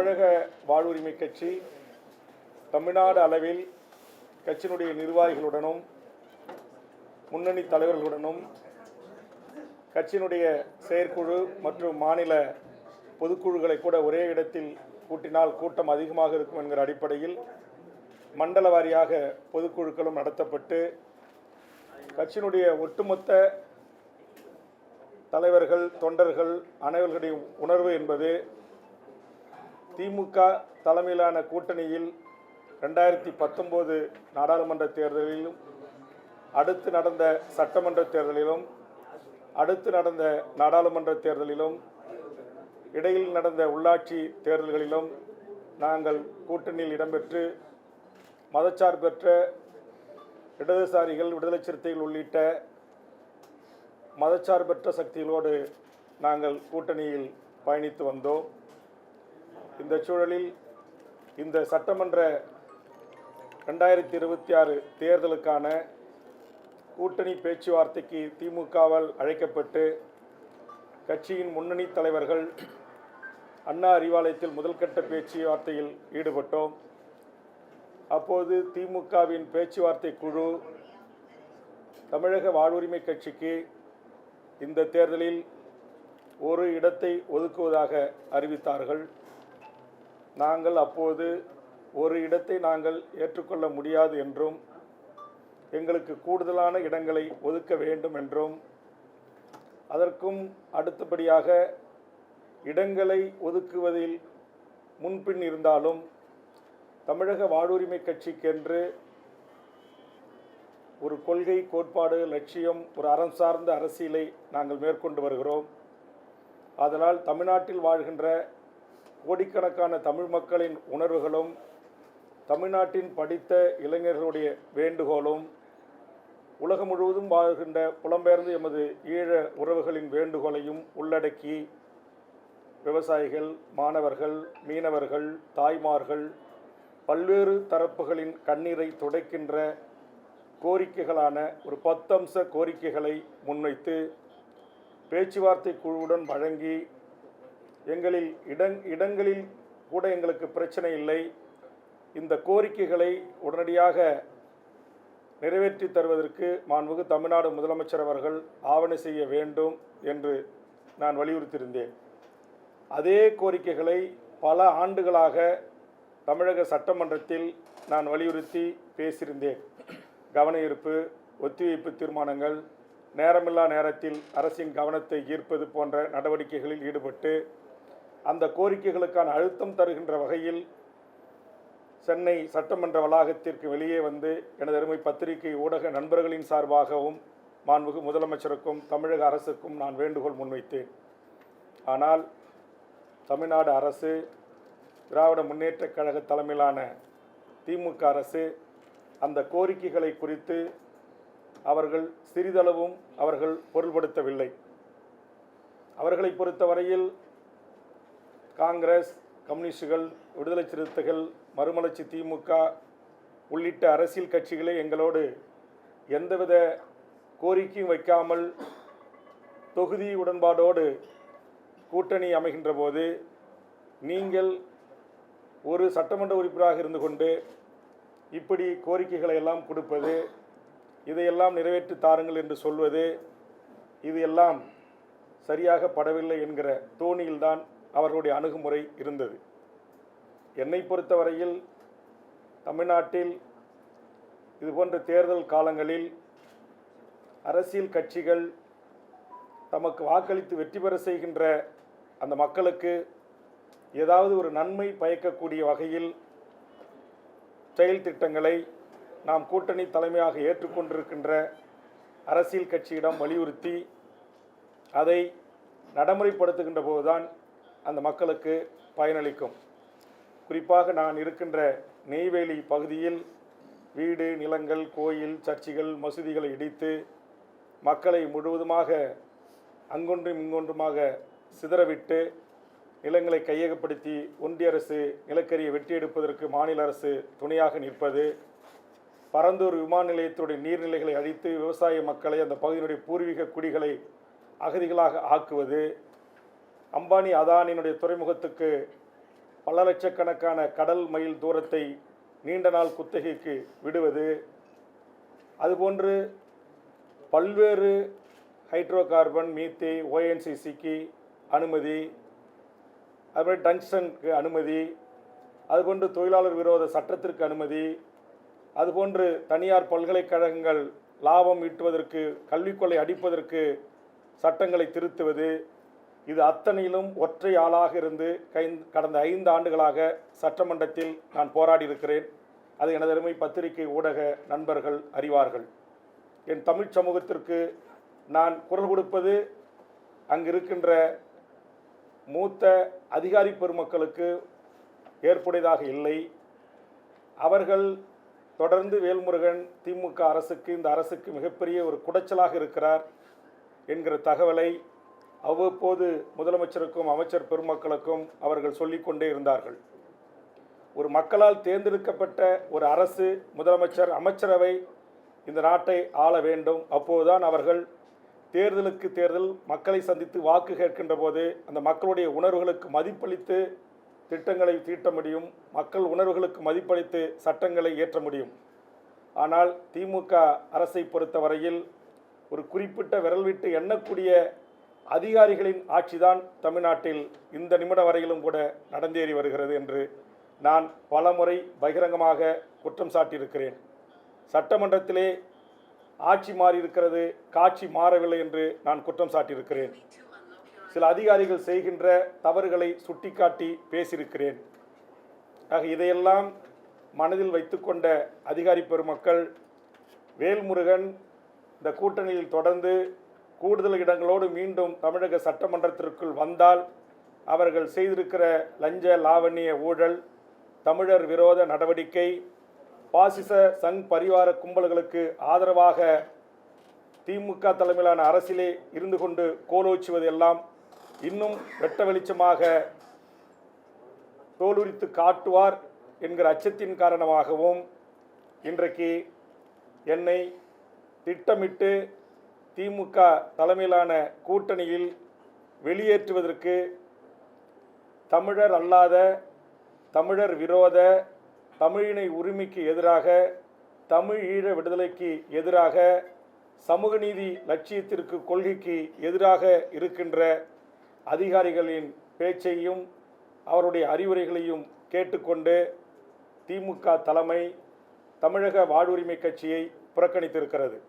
தமிழக வாழ்வுரிமை கட்சி தமிழ்நாடு அளவில் கட்சியினுடைய நிர்வாகிகளுடனும் முன்னணி தலைவர்களுடனும் கட்சியினுடைய செயற்குழு மற்றும் மாநில பொதுக்குழுக்களை கூட ஒரே இடத்தில் கூட்டினால் கூட்டம் அதிகமாக இருக்கும் என்கிற அடிப்படையில் மண்டல வாரியாக பொதுக்குழுக்களும் நடத்தப்பட்டு கட்சியினுடைய ஒட்டுமொத்த தலைவர்கள் தொண்டர்கள் அனைவர்களுடைய உணர்வு என்பது திமுக தலைமையிலான கூட்டணியில் 2019 நாடாளுமன்ற தேர்தலிலும் அடுத்து நடந்த சட்டமன்ற தேர்தலிலும் அடுத்து நடந்த நாடாளுமன்ற தேர்தலிலும் இடையில் நடந்த உள்ளாட்சி தேர்தல்களிலும் நாங்கள் கூட்டணியில் இடம்பெற்று மதச்சார்பற்ற இடதுசாரிகள் விடுதலை சிறுத்தைகள் உள்ளிட்ட மதச்சார்பற்ற சக்திகளோடு நாங்கள் கூட்டணியில் பயணித்து வந்தோம். இந்த சூழலில் இந்த சட்டமன்ற 2026 தேர்தலுக்கான கூட்டணி பேச்சுவார்த்தைக்கு திமுகவால் அழைக்கப்பட்டு கட்சியின் முன்னணி தலைவர்கள் அண்ணா அறிவாலயத்தில் முதல்கட்ட பேச்சுவார்த்தையில் ஈடுபட்டோம். அப்போது திமுகவின் பேச்சுவார்த்தை குழு தமிழக வாழ்வுரிமை கட்சிக்கு இந்த தேர்தலில் ஒரு இடத்தை ஒதுக்குவதாக அறிவித்தார்கள். நாங்கள் அப்போது ஒரு இடத்தை நாங்கள் ஏற்றுக்கொள்ள முடியாது என்றும் எங்களுக்கு கூடுதலான இடங்களை ஒதுக்க வேண்டும் என்றும் அதற்கும் அடுத்தபடியாக இடங்களை ஒதுக்குவதில் முன்பின் இருந்தாலும் தமிழக வாழ்வுரிமை கட்சிக்கென்று ஒரு கொள்கை கோட்பாடு லட்சியம் ஒரு அறம் சார்ந்த அரசியலை நாங்கள் மேற்கொண்டு வருகிறோம். அதனால் தமிழ்நாட்டில் வாழ்கின்ற கோடிக்கணக்கான தமிழ் மக்களின் உணர்வுகளும் தமிழ்நாட்டின் படித்த இளைஞர்களுடைய வேண்டுகோளும் உலகம் முழுவதும் வாழ்கின்ற புலம்பெயர்ந்து எமது ஈழ உறவுகளின் வேண்டுகோளையும் உள்ளடக்கி விவசாயிகள், மாணவர்கள், மீனவர்கள், தாய்மார்கள், பல்வேறு தரப்புகளின் கண்ணீரை துடைக்கின்ற கோரிக்கைகளான ஒரு 10 அம்ச கோரிக்கைகளை முன்வைத்து பேச்சுவார்த்தை குழுவுடன் வழங்கி எங்களில் இடங்களில் கூட எங்களுக்கு பிரச்சனை இல்லை, இந்த கோரிக்கைகளை உடனடியாக நிறைவேற்றி தருவதற்கு மாண்புமிகு தமிழ்நாடு முதலமைச்சர் அவர்கள் ஆவண செய்ய வேண்டும் என்று நான் வலியுறுத்தியிருந்தேன். அதே கோரிக்கைகளை பல ஆண்டுகளாக தமிழக சட்டமன்றத்தில் நான் வலியுறுத்தி பேசியிருந்தேன். கவன ஈர்ப்பு, ஒத்திவைப்பு தீர்மானங்கள், நேரமில்லா நேரத்தில் அரசின் கவனத்தை ஈர்ப்பது போன்ற நடவடிக்கைகளில் ஈடுபட்டு அந்த கோரிக்கைகளுக்கான அழுத்தம் தருகின்ற வகையில் சென்னை சட்டமன்ற வளாகத்திற்கு வெளியே வந்து எனது அருமை பத்திரிகை ஊடக நண்பர்களின் சார்பாகவும் மாண்புமிகு முதலமைச்சருக்கும் தமிழக அரசுக்கும் நான் வேண்டுகோள் முன்வைத்தேன். ஆனால் தமிழ்நாடு அரசு, திராவிட முன்னேற்றக் கழக தலைமையிலான திமுக அரசு அந்த கோரிக்கைகளை குறித்து அவர்கள் சிறிதளவும் அவர்கள் பொருள்படுத்தவில்லை. அவர்களை பொறுத்தவரையில் காங்கிரஸ், கம்யூனிஸ்டுகள், விடுதலை சிறுத்தைகள், மறுமலர்ச்சி திமுக உள்ளிட்ட அரசியல் கட்சிகளே எங்களோடு எந்தவித கோரிக்கையும் வைக்காமல் தொகுதி உடன்பாடோடு கூட்டணி அமைகின்ற போது நீங்கள் ஒரு சட்டமன்ற உறுப்பினராக இருந்து கொண்டு இப்படி கோரிக்கைகளை எல்லாம் கொடுப்பது, இதையெல்லாம் நிறைவேற்றி தாருங்கள் என்று சொல்வது, இது எல்லாம் சரியாக படவில்லை என்கிற தோணியில்தான் அவர்களுடைய அணுகுமுறை இருந்தது. என்னை பொறுத்தவரையில் தமிழ்நாட்டில் இதுபோன்ற தேர்தல் காலங்களில் அரசியல் கட்சிகள் தமக்கு வாக்களித்து வெற்றி பெற செய்கின்ற அந்த மக்களுக்கு ஏதாவது ஒரு நன்மை பயக்கக்கூடிய வகையில் செயல் திட்டங்களை நாம் கூட்டணி தலைமையாக ஏற்றுக்கொண்டிருக்கின்ற அரசியல் கட்சியிடம் வலியுறுத்தி அதை நடைமுறைப்படுத்துகின்ற போதுதான் அந்த மக்களுக்கு பயனளிக்கும். குறிப்பாக நான் இருக்கின்ற நெய்வேலி பகுதியில் வீடு, நிலங்கள், கோயில், சர்ச்சுகள், மசூதிகளை இடித்து மக்களை முழுவதுமாக அங்கொன்றும் இங்கொன்றுமாக சிதறவிட்டு நிலங்களை கையகப்படுத்தி ஒன்றிய அரசு நிலக்கரியை வெட்டி எடுப்பதற்கு மாநில அரசு துணையாக நிற்பது, பரந்தூர் விமான நிலையத்துடைய நீர்நிலைகளை அழித்து விவசாய மக்களை அந்த பகுதியினுடைய பூர்வீக குடிகளை அகதிகளாக ஆக்குவது, அம்பானி அதானியினுடைய துறைமுகத்துக்கு பல பல லட்சக்கணக்கான கடல் மைல் தூரத்தை நீண்ட நாள் குத்தகைக்கு விடுவது, அதுபோன்று பல்வேறு ஹைட்ரோ கார்பன், மீத்தே, ONGCக்கு அனுமதி, அதுமாதிரி டங்ஸ்டனுக்கு அனுமதி, அதுபோன்று தொழிலாளர் விரோத சட்டத்திற்கு அனுமதி, அதுபோன்று தனியார் பல்கலைக்கழகங்கள் லாபம் ஈட்டுவதற்கு, கல்விக்கொள்ளை அடிப்பதற்கு சட்டங்களை திருத்துவது, இது அத்தனையிலும் ஒற்றை ஆளாக இருந்து கடந்த 5 ஆண்டுகளாக சட்டமன்றத்தில் நான் போராடி இருக்கிறேன். அது எனது அருமை பத்திரிகை ஊடக நண்பர்கள் அறிவார்கள். என் தமிழ் சமூகத்திற்கு நான் குரல் கொடுப்பது அங்கு இருக்கின்ற மூத்த அதிகாரி பெருமக்களுக்கு ஏற்புடையதாக இல்லை. அவர்கள் தொடர்ந்து வேல்முருகன் திமுக அரசுக்கு, இந்த அரசுக்கு மிகப்பெரிய ஒரு குடைச்சலாக இருக்கிறார் என்கிற தகவலை அவ்வப்போது முதலமைச்சருக்கும் அமைச்சர் பெருமக்களுக்கும் அவர்கள் சொல்லிக்கொண்டே இருந்தார்கள். ஒரு மக்களால் தேர்ந்தெடுக்கப்பட்ட ஒரு அரசு, முதலமைச்சர், அமைச்சரவை இந்த நாட்டை ஆள வேண்டும். அப்போதுதான் அவர்கள் தேர்தலுக்கு தேர்தல் மக்களை சந்தித்து வாக்கு கேட்கின்ற போது அந்த மக்களுடைய உணர்வுகளுக்கு மதிப்பளித்து திட்டங்களை தீட்ட முடியும், மக்கள் உணர்வுகளுக்கு மதிப்பளித்து சட்டங்களை இயற்ற முடியும். ஆனால் திமுக அரசை பொறுத்தவரையில் ஒரு குறிப்பிட்ட விரல் விட்டு எண்ணக்கூடிய அதிகாரிகளின் ஆட்சிதான் தமிழ்நாட்டில் இந்த நிமிடம் வரையிலும் கூட நடந்தேறி வருகிறது என்று நான் பலமுறை பகிரங்கமாக குற்றம் சாட்டியிருக்கிறேன். சட்டமன்றத்திலே ஆட்சி மாறி இருக்கிறது, காட்சி மாறவில்லை என்று நான் குற்றம் சாட்டியிருக்கிறேன். சில அதிகாரிகள் செய்கின்ற தவறுகளை சுட்டிக்காட்டி பேசியிருக்கிறேன். ஆக இதையெல்லாம் மனதில் வைத்துக்கொண்ட அதிகாரி பெருமக்கள் வேல்முருகன் இந்த கூட்டணியில் தொடர்ந்து கூடுதல் இடங்களோடு மீண்டும் தமிழக சட்டமன்றத்திற்குள் வந்தால் அவர்கள் செய்திருக்கிற லஞ்ச லாவண்ய ஊழல், தமிழர் விரோத நடவடிக்கை, பாசிச சங் பரிவார கும்பல்களுக்கு ஆதரவாக திமுக தலைமையிலான அரசிலே இருந்து கொண்டு கோலோச்சுவது எல்லாம் இன்னும் வெட்ட வெளிச்சமாக தோலுரித்து காட்டுவார் என்கிற அச்சத்தின் காரணமாகவும் இன்றைக்கு என்னை திட்டமிட்டு திமுக தலைமையிலான கூட்டணியில் வெளியேற்றுவதற்கு தமிழர் அல்லாத, தமிழர் விரோத, தமிழினை உரிமைக்கு எதிராக, தமிழ் ஈழ விடுதலைக்கு எதிராக, சமூக நீதி லட்சியத்திற்கு, கொள்கைக்கு எதிராக இருக்கின்ற அதிகாரிகளின் பேச்சையும் அவருடைய அறிவுரைகளையும் கேட்டுக்கொண்டு திமுக தலைமை தமிழக வாழ்வுரிமை கட்சியை புறக்கணித்திருக்கிறது.